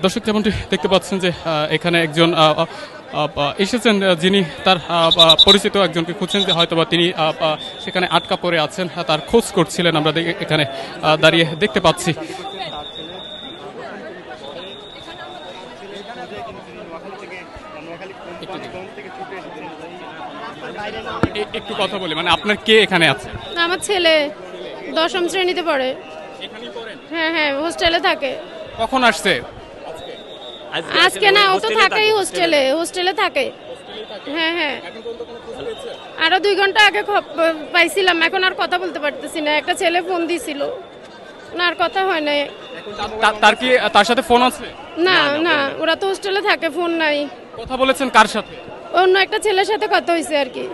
দর্শক যেমনটি দেখতে পাচ্ছেন যে এখানে একজন এসেছেন যিনি তার পরিচিত একজনকে খুঁজছেন যে হয়তোবা তিনি সেখানে আটকা পড়ে আছেন, তার খোঁজ করছিলেন আমরা এখানে দাঁড়িয়ে দেখতে পাচ্ছি। একটু কথা বলি, মানে আপনার কে এখানে আছে? আমার ছেলে 10ম শ্রেণীতে পড়ে। হ্যাঁ হ্যাঁ, হোস্টেলে থাকে। কখন আসছে? আজকে না, ও তো থাকেই হোস্টেলে থাকে। হ্যাঁ হ্যাঁ, আরো 2 ঘন্টা আগে পাইছিলাম, এখন আর কথা বলতে পারতেছি না। একটা ছেলে ফোন দিছিল, না আর কথা হয় না। তার সাথে ফোন আছে? না না, ওরা তো হোস্টেলে থাকে, ফোন নাই। কথা বলেছেন কার সাথে? অন্য একটা ছেলের সাথে কথা হয়েছে আর কি।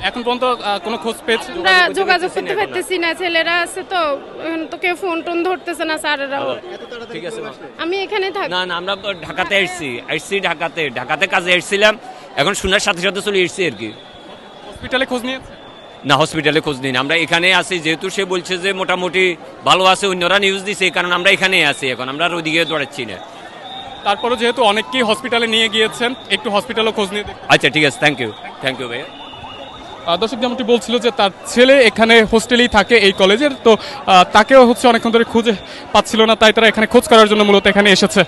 এখন পর্যন্ত কোনো খোঁজ পেয়েছেন? আমরা যোগাযোগ করতে পারতেছি না, ছেলেরা আছে তো, এখন তো কেউ ফোন টোন ধরতেছে না স্যারেরাও। ঠিক আছে, আমি এখানে থাকি। না না, আমরা ঢাকাতে আসছি ঢাকাতে কাজে এসেছিলাম, এখন শোনার সাথে সাথে চলে এসেছি আর কি। হসপিটালে খোঁজ নিয়েছে? না, হসপিটালে খোঁজ নিন, আমরা এখানে আছি। যেহেতু সে বলছে যে মোটামুটি ভালো আছে, অন্যরা নিউজ দিছে, এই কারণে আমরা এখানে আছি। এখন আমরা আর ওইদিকে দৌড়াচ্ছি না। তারপরে যেহেতু অনেককেই হসপিটালে নিয়ে গিয়েছেন, একটু হসপিটালে খোঁজ নিয়ে দেখুন। আচ্ছা ঠিক আছে, থ্যাংক ইউ ভাইয়া। দর্শক যেমনটি বলছিল যে তার ছেলে এখানে হোস্টেলেই থাকে এই কলেজের, তো তাকেও অনেকক্ষণ ধরে খুঁজে পাচ্ছিল না, তাই তারা এখানে খোঁজ করার জন্য মূলত এখানে এসেছে।